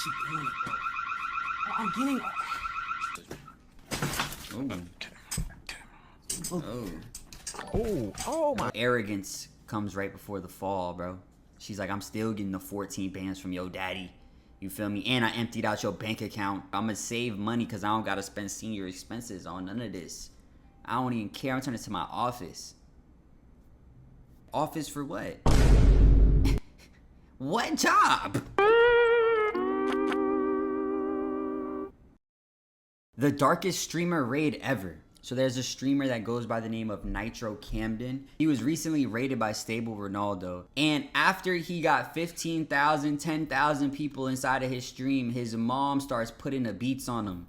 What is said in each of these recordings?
actually doing it, bro. I'm getting... Oh my. Arrogance comes right before the fall, bro. She's like, I'm still getting the 14 bands from your daddy. You feel me? And I emptied out your bank account. I'm gonna save money because I don't gotta spend senior expenses on none of this. I don't even care. I'm turning it to my office. Office for what? What job? The darkest streamer raid ever. So there's a streamer that goes by the name of Nitro Camden. He was recently raided by Stable Ronaldo. And after he got 15,000, 10,000 people inside of his stream, his mom starts putting the beats on him.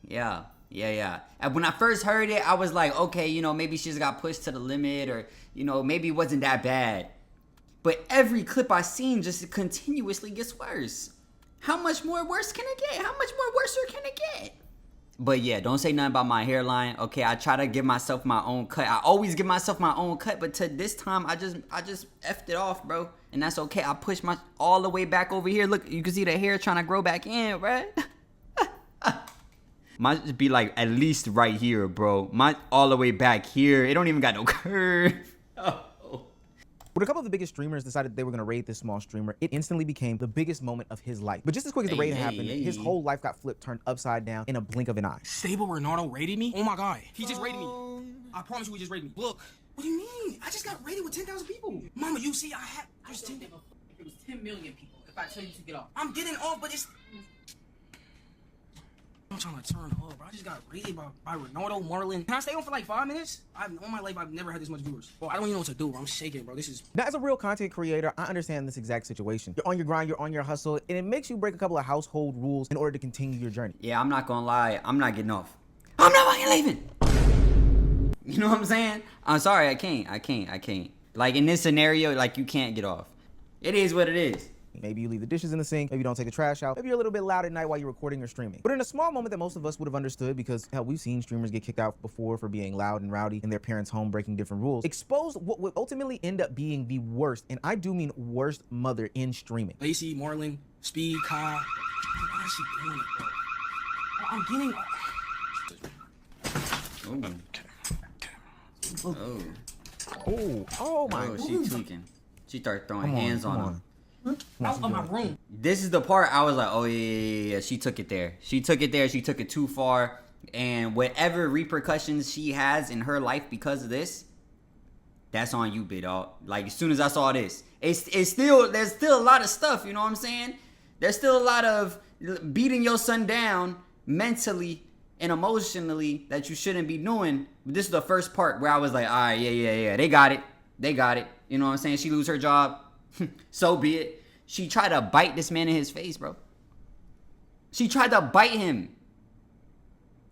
Yeah. And when I first heard it, I was like, okay, you know, maybe she just got pushed to the limit, or, you know, maybe it wasn't that bad. But every clip I seen just continuously gets worse. How much more worse can it get? How much more worse can it get? But yeah, don't say nothing about my hairline. Okay, I try to give myself my own cut. I always give myself my own cut, but to this time, I just effed it off, bro. And that's okay. I pushed my all the way back over here. Look, you can see the hair trying to grow back in, right? Might just be like at least right here, bro. Mine all the way back here. It don't even got no curve. Oh. When a couple of the biggest streamers decided they were going to raid this small streamer, it instantly became the biggest moment of his life. But just as quick as the raid happened, his whole life got flipped, turned upside down in a blink of an eye. Stable Ronaldo raided me? Oh my god. He just raided me. I promise you he just raided me. Look. What do you mean? I just got raided with 10,000 people. Mama, you see, I was 10. If it was 10 million people, if I tell you to get off. I'm getting off, but it's... I'm trying to turn up, bro. I just got raided by Ronaldo, Marlon. Can I stay on for like 5 minutes? All my life, I've never had this much viewers. Bro, I don't even know what to do, bro. I'm shaking, bro. This is... Now, as a real content creator, I understand this exact situation. You're on your grind, you're on your hustle, and it makes you break a couple of household rules in order to continue your journey. Yeah, I'm not gonna lie. I'm not getting off. I'm not fucking leaving. You know what I'm saying? I'm sorry, I can't. Like, in this scenario, like, you can't get off. It is what it is. Maybe you leave the dishes in the sink, maybe you don't take the trash out, maybe you're a little bit loud at night while you're recording or streaming. But in a small moment that most of us would have understood, because hell, we've seen streamers get kicked out before for being loud and rowdy in their parents' home, breaking different rules, exposed what would ultimately end up being the worst, and I do mean worst, mother in streaming. Lacey, Marlon, Speed, Kai. I'm actually doing it, bro. I'm getting... Oh my. Oh, she tweaking. She started throwing hands on him. Out of my room. This is the part I was like, oh yeah. She took it there. She took it too far. And whatever repercussions she has in her life because of this, that's on you, big dog. Like, as soon as I saw this, there's still a lot of stuff, you know what I'm saying? There's still a lot of beating your son down mentally and emotionally that you shouldn't be doing. But this is the first part where I was like, all right, yeah. They got it. You know what I'm saying? She lose her job. So be it. She tried to bite this man in his face, bro. She tried to bite him.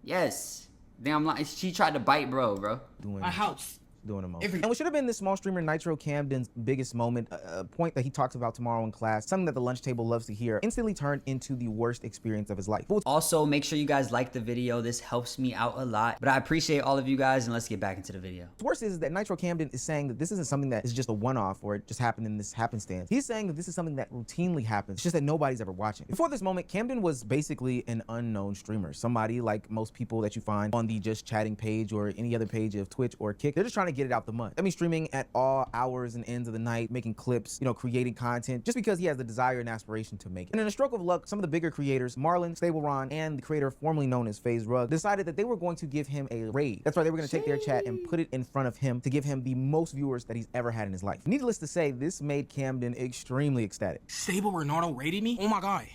Yes. Damn, like, she tried to bite bro. My house. Doing a moment. And what should have been this small streamer Nitro Camden's biggest moment, a point that he talks about tomorrow in class, something that the lunch table loves to hear, instantly turned into the worst experience of his life. Also, make sure you guys like the video. This helps me out a lot. But I appreciate all of you guys, and let's get back into the video. What's worse is that Nitro Camden is saying that this isn't something that is just a one-off or it just happened in this happenstance. He's saying that this is something that routinely happens. It's just that nobody's ever watching. Before this moment, Camden was basically an unknown streamer. Somebody like most people that you find on the Just Chatting page or any other page of Twitch or Kick. They're just trying to get it out the mud. I mean, streaming at all hours and ends of the night, making clips, you know, creating content, just because he has the desire and aspiration to make it. And in a stroke of luck, some of the bigger creators, Marlon, Stable Ron, and the creator formerly known as FaZe Rug, decided that they were going to give him a raid. That's right, they were going to take their chat and put it in front of him to give him the most viewers that he's ever had in his life. Needless to say, this made Camden extremely ecstatic. Stable Ronaldo raided me? Oh my god.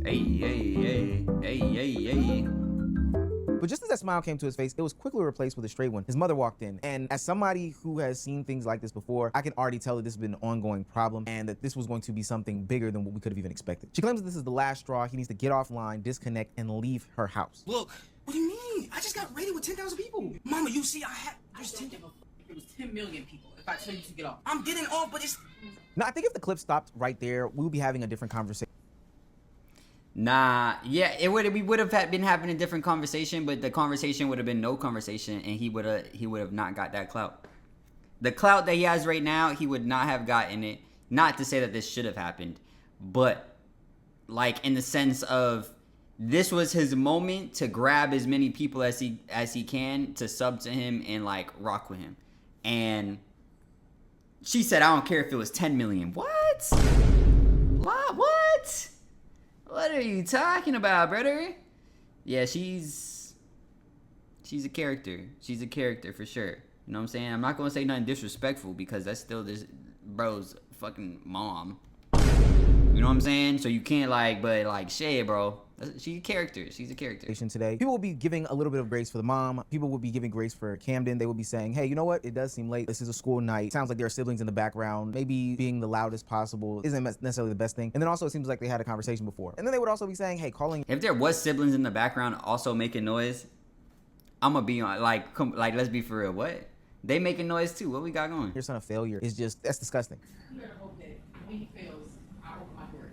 Hey. But just as that smile came to his face, it was quickly replaced with a straight one. His mother walked in, and as somebody who has seen things like this before, I can already tell that this has been an ongoing problem and that this was going to be something bigger than what we could have even expected. She claims that this is the last straw. He needs to get offline, disconnect, and leave her house. Look, what do you mean? I just got raided with 10,000 people. Mama, you see, there's 10. If it was 10 million people, if I tell you to get off. I'm getting off, but it's... Now, I think if the clip stopped right there, we would be having a different conversation. Nah, yeah, we would have been having a different conversation, but the conversation would have been no conversation, and he would have not got that clout. The clout that he has right now, he would not have gotten it. Not to say that this should have happened, but like in the sense of this was his moment to grab as many people as he can to sub to him and like rock with him. And she said, I don't care if it was 10 million. What? What? What are you talking about, brother? Yeah, she's a character. She's a character for sure. You know what I'm saying? I'm not going to say nothing disrespectful because that's still this bro's fucking mom. You know what I'm saying? So you can't like, but like, shit, bro. She's a character. She's a character. Today, people will be giving a little bit of grace for the mom. People will be giving grace for Camden. They will be saying, hey, you know what? It does seem late. This is a school night. Sounds like there are siblings in the background. Maybe being the loudest possible isn't necessarily the best thing. And then also it seems like they had a conversation before. And then they would also be saying, hey, calling. If there was siblings in the background also making noise, I'm gonna be on like let's be for real. What? They making noise too. What we got going? Your son a failure is just, that's disgusting. You better hope that when he fails, I open my door.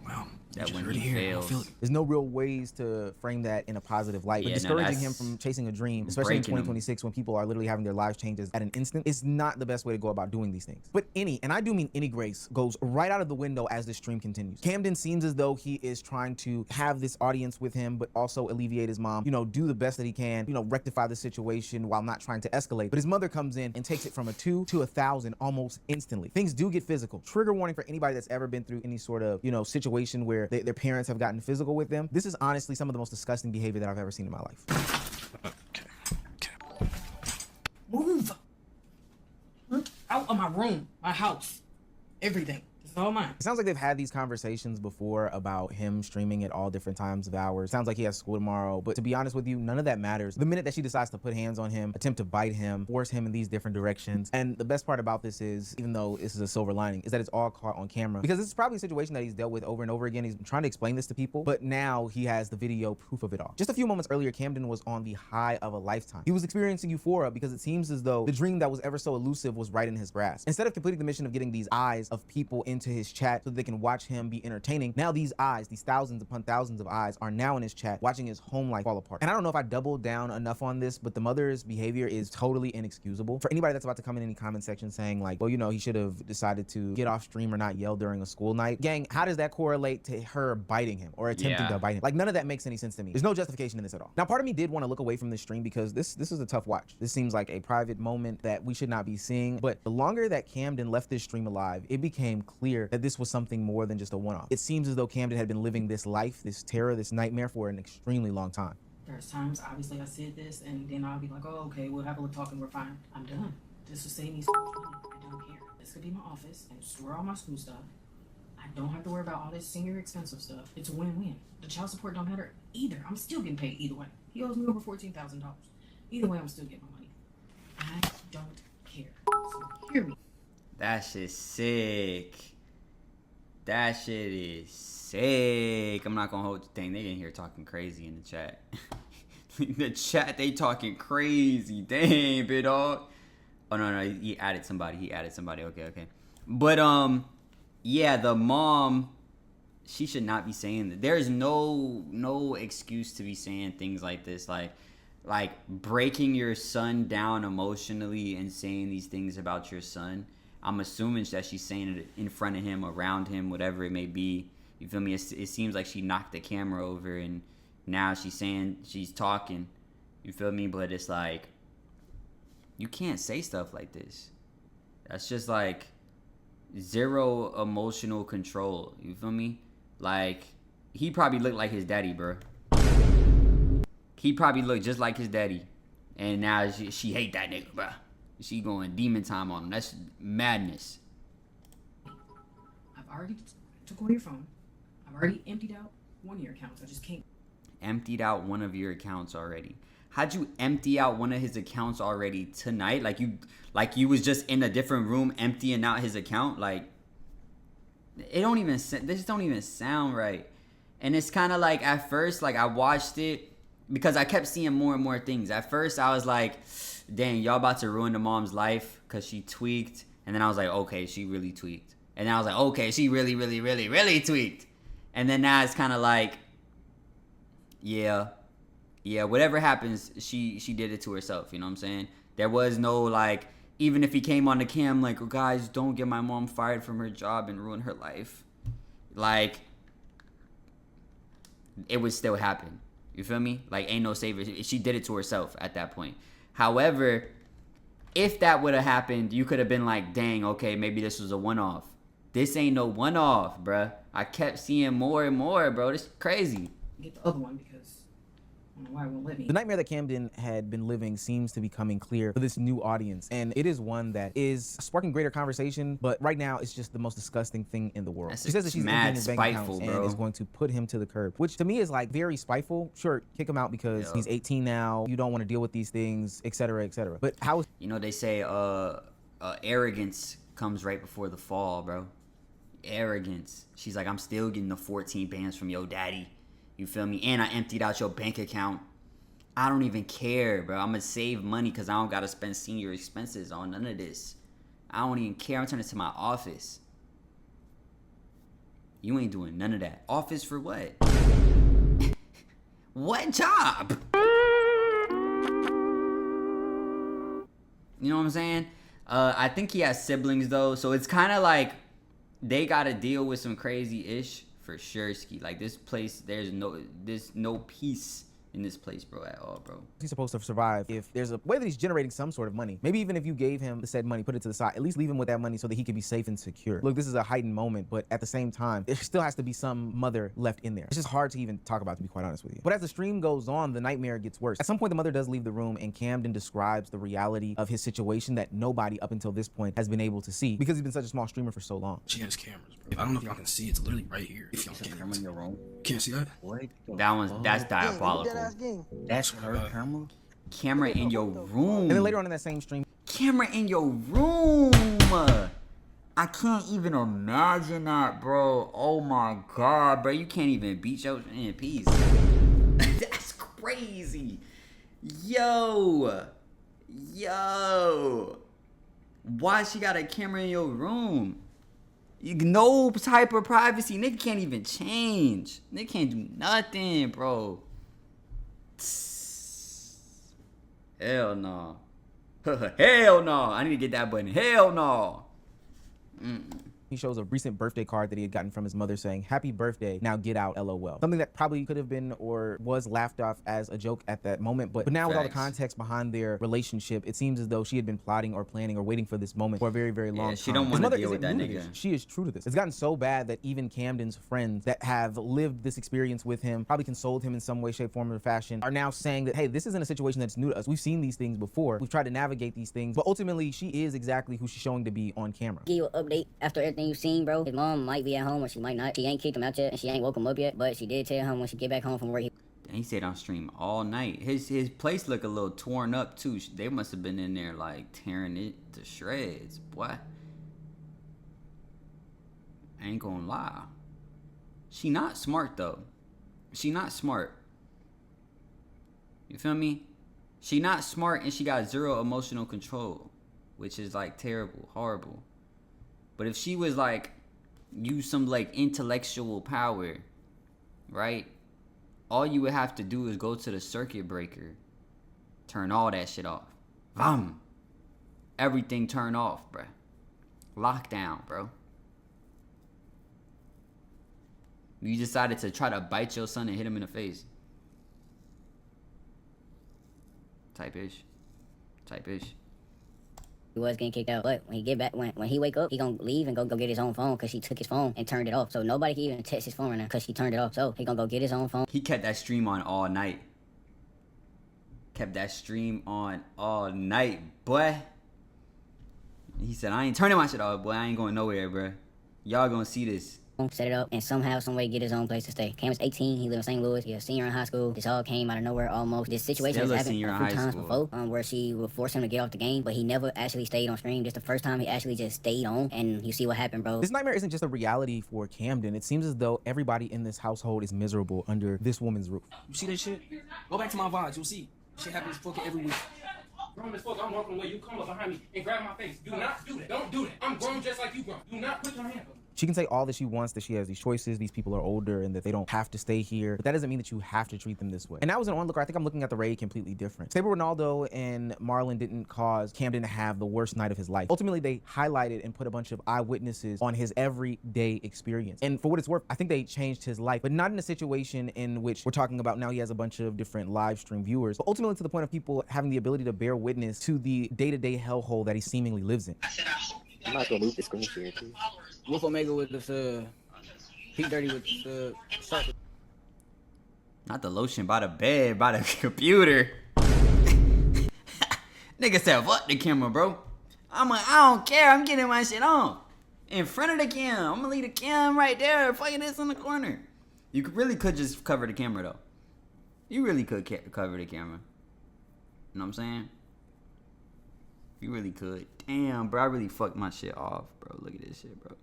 Wow. That when he fails. There's no real ways to frame that in a positive light. But discouraging him from chasing a dream, especially in 2026 when people are literally having their lives changed at an instant, is not the best way to go about doing these things. But any, and I do mean any grace, goes right out of the window as this stream continues. Camden seems as though he is trying to have this audience with him, but also alleviate his mom, you know, do the best that he can, you know, rectify the situation while not trying to escalate. But his mother comes in and takes it from a 2 to 1,000 almost instantly. Things do get physical. Trigger warning for anybody that's ever been through any sort of, you know, situation where their parents have gotten physical with them. This is honestly some of the most disgusting behavior that I've ever seen in my life. Okay. Move out of my room, my house, everything. It's all mine. It sounds like they've had these conversations before about him streaming at all different times of hours. Sounds like he has school tomorrow, but to be honest with you, none of that matters. The minute that she decides to put hands on him, attempt to bite him, force him in these different directions, and the best part about this is, even though this is a silver lining, is that it's all caught on camera, because this is probably a situation that he's dealt with over and over again. He's been trying to explain this to people, but now he has the video proof of it all. Just a few moments earlier, Camden was on the high of a lifetime. He was experiencing euphoria because it seems as though the dream that was ever so elusive was right in his grasp. Instead of completing the mission of getting these eyes of people into his chat so that they can watch him be entertaining, now these eyes, these thousands upon thousands of eyes, are now in his chat watching his home life fall apart. And I don't know if I doubled down enough on this, but the mother's behavior is totally inexcusable. For anybody that's about to come in any comment section saying like, well, you know, he should have decided to get off stream or not yell during a school night. Gang, how does that correlate to her biting him or attempting to bite him? Like, none of that makes any sense to me. There's no justification in this at all. Now, part of me did want to look away from this stream because this is a tough watch. This seems like a private moment that we should not be seeing. But the longer that Camden left this stream alive, it became clear that this was something more than just a one-off. It seems as though Camden had been living this life, this terror, this nightmare for an extremely long time. There's times, obviously, I said this, and then I'll be like, oh, okay, we'll have a little talk and we're fine. I'm done. This will save me so much money. I don't care. This could be my office and store all my school stuff. I don't have to worry about all this senior expensive stuff. It's a win-win. The child support don't matter either. I'm still getting paid either way. He owes me over $14,000. Either way, I'm still getting my money. I don't care. So hear me. That shit's sick. That shit is sick. I'm not gonna hold you. Dang, they in here talking crazy in the chat. The chat, they talking crazy. Dang, big dog. Oh no, he added somebody. Okay. But yeah, the mom, she should not be saying that. There is no excuse to be saying things like this, like breaking your son down emotionally and saying these things about your son. I'm assuming that she's saying it in front of him, around him, whatever it may be. You feel me? It seems like she knocked the camera over and now she's talking. You feel me? But it's like, you can't say stuff like this. That's just like zero emotional control. You feel me? Like, he probably looked like his daddy, bro. He probably looked just like his daddy. And now she hate that nigga, bro. She going demon time on him. That's madness. I've already took away your phone. I've already emptied out one of your accounts. I just can't. Emptied out one of your accounts already. How'd you empty out one of his accounts already tonight? Like you was just in a different room emptying out his account? Like, this don't even sound right. And it's kind of like, at first, like, I watched it because I kept seeing more and more things. At first, I was like, dang, y'all about to ruin the mom's life because she tweaked. And then I was like, okay, she really tweaked. And then I was like, okay, she really, really, really, really tweaked. And then now it's kind of like, yeah, whatever happens, she did it to herself. You know what I'm saying? There was no, like, even if he came on the cam, like, oh, guys, don't get my mom fired from her job and ruin her life. like, it would still happen. You feel me? Like, ain't no saver. She did it to herself at that point. However, if that would have happened, you could have been like, dang, okay, maybe this was a one-off. This ain't no one-off, bruh. I kept seeing more and more, bro. This is crazy. Get the other one because I don't know why it won't let me. The nightmare that Camden had been living seems to be coming clear for this new audience, and it is one that is sparking greater conversation, but right now it's just the most disgusting thing in the world. That's She says that she's mad emptying his bank spiteful, accounts bro. and is going to put him to the curb, which to me is like very spiteful. Sure, kick him out because he's 18 now, you don't want to deal with these things, etc., etc. But how is You know, they say arrogance comes right before the fall, bro. Arrogance. She's like, I'm still getting the 14 bands from your daddy. You feel me? And I emptied out your bank account. I don't even care, bro. I'm gonna save money because I don't gotta spend senior expenses on none of this. I don't even care. I'm turning to my office. You ain't doing none of that. Office for what? What job? You know what I'm saying? I think he has siblings though, so it's kind of like they gotta deal with some crazy ish for sure. Ski, like this place, there's no peace in this place, bro, at all, bro. he's supposed to survive if there's a way that he's generating some sort of money? Maybe even if you gave him the said money, put it to the side, at least leave him with that money so that he can be safe and secure. Look, this is a heightened moment, but at the same time, there still has to be some mother left in there. It's just hard to even talk about, to be quite honest with you. But as the stream goes on, the nightmare gets worse. At some point, the mother does leave the room, and Camden describes the reality of his situation that nobody up until this point has been able to see because he's been such a small streamer for so long. She has cameras, bro. I don't know if y'all can see. It's literally right here. If y'all can't see that. That's diabolical. That's her camera? Camera in your room. And then later on in that same stream, Camera in your room. I can't even imagine that, bro. Oh my god, bro. You can't even beat your in peace. That's crazy. Yo. Why she got a camera in your room? No type of privacy. Nigga can't even change. Nigga can't do nothing, bro. Hell no. Hell no. I need to get that button. Hell no. he shows a recent birthday card that he had gotten from his mother saying, "Happy birthday, now get out, LOL." Something that probably could have been or was laughed off as a joke at that moment, but now with all the context behind their relationship, it seems as though she had been plotting or planning or waiting for this moment for a very, very long time. She don't want to deal with that nigga. She is true to this. It's gotten so bad that even Camden's friends that have lived this experience with him, probably consoled him in some way, shape, form, or fashion, are now saying that, hey, this isn't a situation that's new to us. We've seen these things before. We've tried to navigate these things, but ultimately she is exactly who she's showing to be on camera. Give you an update after everything you've seen, bro. His mom might be at home or she might not. She ain't kicked him out yet and she ain't woke him up yet, but she did tell him when she get back home from work. He stayed on stream all night. His place look a little torn up too. They must have been in there like tearing it to shreds, boy. I ain't gonna lie. She not smart though. She not smart. You feel me? She not smart and she got zero emotional control, which is like terrible, horrible. But if she was like, use some like intellectual power, right? All you would have to do is go to the circuit breaker, turn all that shit off. Everything turn off, bruh. Lockdown, bro. You decided to try to bite your son and hit him in the face. Type ish. He was getting kicked out, but when he get back, when he wake up, he gonna leave and go get his own phone because she took his phone and turned it off. So nobody can even text his phone right now because she turned it off. So he gonna go get his own phone. He kept that stream on all night. Boy. He said, I ain't turning my shit off, boy. I ain't going nowhere, bruh. Y'all gonna see this. Set it up and somehow, some way get his own place to stay. Cam is 18, he lives in St. Louis, he's a senior in high school. This all came out of nowhere almost. This situation has happened a few times before, where she would force him to get off the game, but he never actually stayed on stream. This the first time he actually just stayed on, and you see what happened, bro. This nightmare isn't just a reality for Camden. It seems as though everybody in this household is miserable under this woman's roof. You see that shit? Go back to my vlogs, you'll see. Shit happens fucking every week. Grown as fuck, I'm walking away, you come up behind me and grab my face. Do not do that. Don't do that. I'm grown just like you grown. Do not put your hand up. She can say all that she wants, that she has these choices, these people are older, and that they don't have to stay here. But that doesn't mean that you have to treat them this way. And that was an onlooker. I think I'm looking at the raid completely different. Stable Ronaldo and Marlon didn't cause Camden to have the worst night of his life. Ultimately, they highlighted and put a bunch of eyewitnesses on his everyday experience. And for what it's worth, I think they changed his life, but not in a situation in which we're talking about now he has a bunch of different live stream viewers, but ultimately to the point of people having the ability to bear witness to the day-to-day hellhole that he seemingly lives in. I'm not gonna move the screen share too. Wolf Omega with the Pete Dirty with the shark. Not the lotion by the bed, by the computer. Nigga said, fuck the camera, bro. I don't care. I'm getting my shit on. In front of the cam. I'm gonna leave the cam right there. Fucking this in the corner. You really could just cover the camera, though. You really could cover the camera. You know what I'm saying? You really could. Damn, bro. I really fucked my shit off, bro. Look at this shit, bro.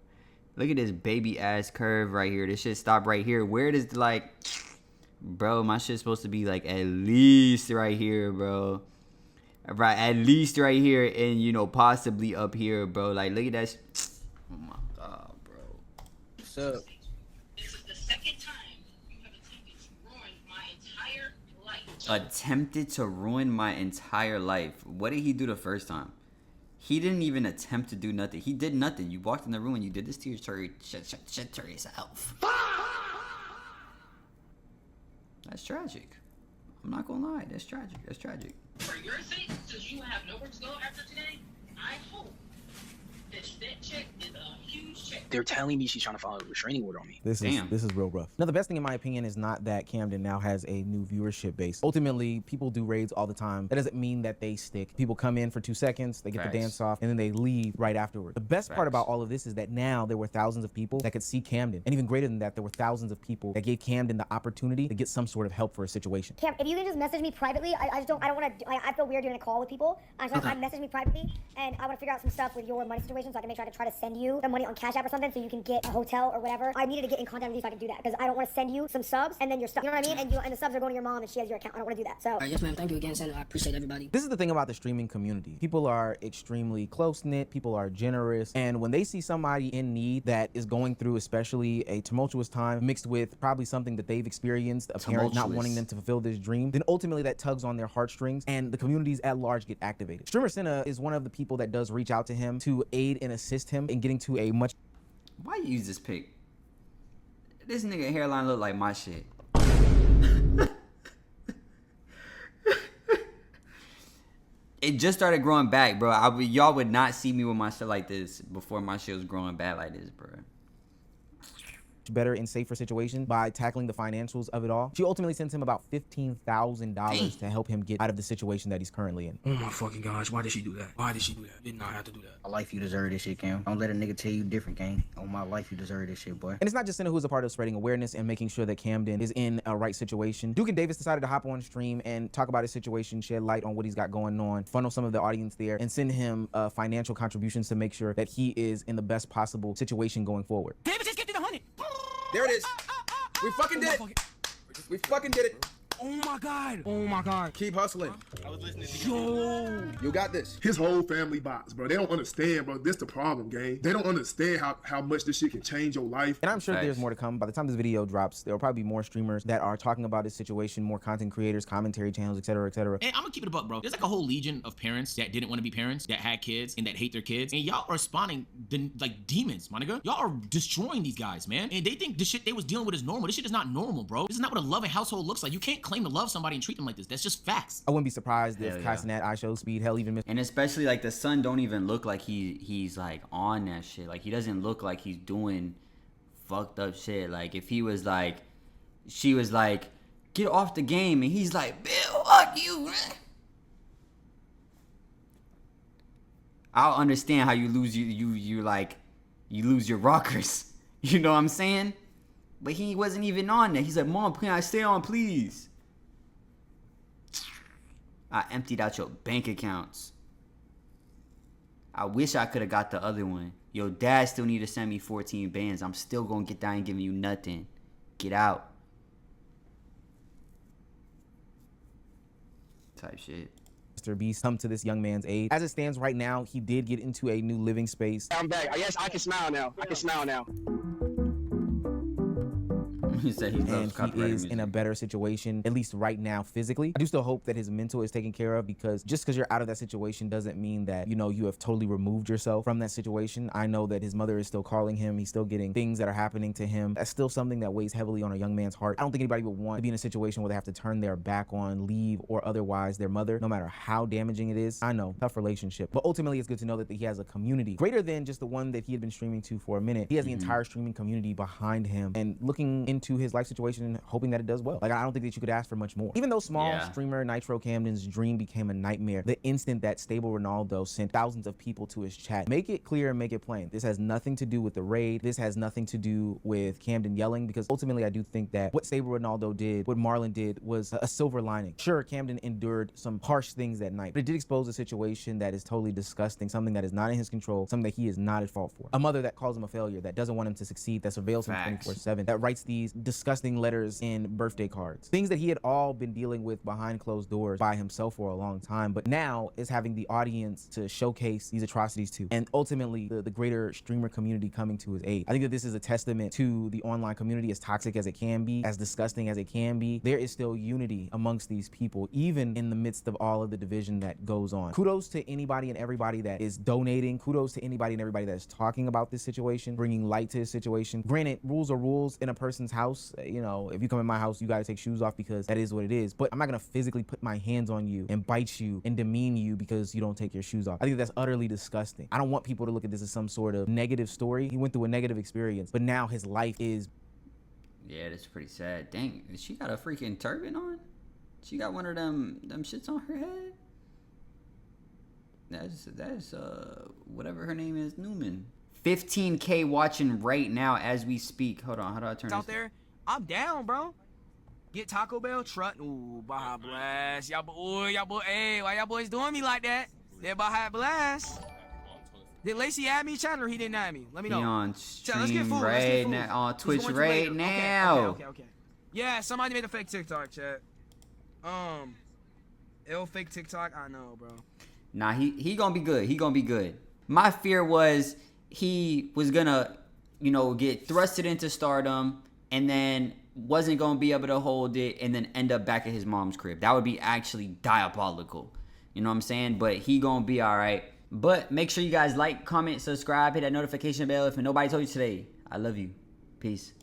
Look at this baby ass curve right here. This shit stop right here. Where does the, like... Bro, my shit's supposed to be like at least right here, bro. Right, at least right here and, you know, possibly up here, bro. Like, look at that. Oh, my God, bro. What's up? This is the second time you have attempted to ruin my entire life. Attempted to ruin my entire life. What did he do the first time? He didn't even attempt to do nothing. He did nothing. You walked in the room and you did this to yourself. That's tragic. I'm not gonna lie. That's tragic. That's tragic. For your sake, since you have nowhere to go after today, I hope that check is a huge check. They're telling me she's trying to file a restraining order on me. This is real rough. Now, the best thing in my opinion is not that Camden now has a new viewership base. Ultimately, people do raids all the time. That doesn't mean that they stick. People come in for 2 seconds, they get the dance off, and then they leave right afterward. The best part about all of this is that now there were thousands of people that could see Camden. And even greater than that, there were thousands of people that gave Camden the opportunity to get some sort of help for a situation. Cam, if you can just message me privately, I don't want to, I feel weird doing a call with people. So I message me privately, and I want to figure out some stuff with your money situation so I can make sure I can try to send you the money on Cash App or something so you can get a hotel or whatever. I needed to get in contact with you so I can do that because I don't want to send you some subs and then your stuff. You know what I mean? And the subs are going to your mom and she has your account. I don't want to do that. So. Yes, ma'am. Thank you again, Senator. I appreciate everybody. This is the thing about the streaming community. People are extremely close-knit. People are generous. And when they see somebody in need that is going through especially a tumultuous time mixed with probably something that they've experienced, a parent not wanting them to fulfill this dream, then ultimately that tugs on their heartstrings and the communities at large get activated. Streamer Senna is one of the people that does reach out to him to aid and assist him in getting to a much... Why you use this pic? This nigga hairline look like my shit. It just started growing back, bro. Y'all would not see me with my shit like this before my shit was growing back like this, bro. better and safer situation by tackling the financials of it all. She ultimately sends him about $15,000 to help him get out of the situation that he's currently in. Oh my fucking gosh, why did she do that? Why did she do that? Did not have to do that. My life, you deserve this shit, Cam. Don't let a nigga tell you different, gang. On my life, you deserve this shit, boy. And it's not just Senna who's a part of spreading awareness and making sure that Camden is in a right situation. Duke and Davis decided to hop on stream and talk about his situation, shed light on what he's got going on, funnel some of the audience there, and send him financial contributions to make sure that he is in the best possible situation going forward. Davis just gifted 100. There it is. We fucking did it. We fucking did it. Oh my god. Oh my god. Keep hustling. I was listening to Yo. You got this. His whole family box, bro. They don't understand, bro. This the problem, gang. They don't understand how much this shit can change your life. And I'm sure there's more to come. By the time this video drops, there will probably be more streamers that are talking about this situation, more content creators, commentary channels, etc., etc. And I'm gonna keep it a buck, bro. There's like a whole legion of parents that didn't want to be parents, that had kids, and that hate their kids. And y'all are spawning like demons, my nigga. Y'all are destroying these guys, man. And they think the shit they was dealing with is normal. This shit is not normal, bro. This is not what a loving household looks like. You can't claim to love somebody and treat them like this. That's just facts. I wouldn't be surprised if Castanet, iShow Speed, hell, even and especially like the son don't even look like he's like on that shit. Like he doesn't look like he's doing fucked up shit. Like if he was like, she was like, get off the game, and he's like, Bill, fuck you, man. I'll understand how you lose you lose your rockers. You know what I'm saying? But he wasn't even on that. He's like, Mom, can I stay on, please? I emptied out your bank accounts. I wish I could have got the other one. Your dad still need to send me 14 bands. I'm still gonna get down and giving you nothing. Get out. Type shit. Mr. Beast come to this young man's aid. As it stands right now, he did get into a new living space. I'm back. Yes, I can smile now. I can smile now. He said he loves and he is in a better situation, at least right now physically. I do still hope that his mental is taken care of, because just because you're out of that situation doesn't mean that, you know, you have totally removed yourself from that situation. I know that his mother is still calling him. He's still getting things that are happening to him. That's still something that weighs heavily on a young man's heart. I don't think anybody would want to be in a situation where they have to turn their back on, leave, or otherwise their mother, no matter how damaging it is. I know, tough relationship, but ultimately it's good to know that he has a community greater than just the one that he had been streaming to for a minute. He has the entire streaming community behind him, and looking into his life situation and hoping that it does well. Like, I don't think that you could ask for much more. Even though small streamer Nitro Camden's dream became a nightmare the instant that Stable Ronaldo sent thousands of people to his chat, make it clear and make it plain. This has nothing to do with the raid. This has nothing to do with Camden yelling, because ultimately I do think that what Stable Ronaldo did, what Marlon did, was a silver lining. Sure, Camden endured some harsh things that night, but it did expose a situation that is totally disgusting, something that is not in his control, something that he is not at fault for. A mother that calls him a failure, that doesn't want him to succeed, that surveils him 24/7, that writes these disgusting letters in birthday cards. Things that he had all been dealing with behind closed doors by himself for a long time, but now is having the audience to showcase these atrocities to, and ultimately the greater streamer community coming to his aid. I think that this is a testament to the online community, as toxic as it can be, as disgusting as it can be. There is still unity amongst these people, even in the midst of all of the division that goes on. Kudos to anybody and everybody that is donating. Kudos to anybody and everybody that is talking about this situation, bringing light to this situation. Granted, rules are rules in a person's house. You know, if you come in my house, you got to take shoes off, because that is what it is. But I'm not going to physically put my hands on you and bite you and demean you because you don't take your shoes off. I think that's utterly disgusting. I don't want people to look at this as some sort of negative story. He went through a negative experience, but now his life is... Yeah, that's pretty sad. Dang, she got a freaking turban on? She got one of them shits on her head? That's whatever her name is, Newman. 15K watching right now as we speak. Hold on, how do I turn this out there? I'm down, bro. Get Taco Bell truck. Ooh, Baja Blast. Y'all boy, hey, why y'all boys doing me like that? They're Baja Blast. Did Lacey add me, chat, or he didn't add me? Let me know. He on Chat, let's get stream food. right now, on Twitch right now. Okay. Yeah, somebody made a fake TikTok, chat. Fake TikTok. I know, bro. Nah, he gonna be good. He gonna be good. My fear was he was gonna, you know, get thrusted into stardom and then wasn't gonna be able to hold it and then end up back at his mom's crib. That would be actually diabolical. You know what I'm saying? But he gonna be all right. But make sure you guys like, comment, subscribe, hit that notification bell if nobody told you today. I love you. Peace.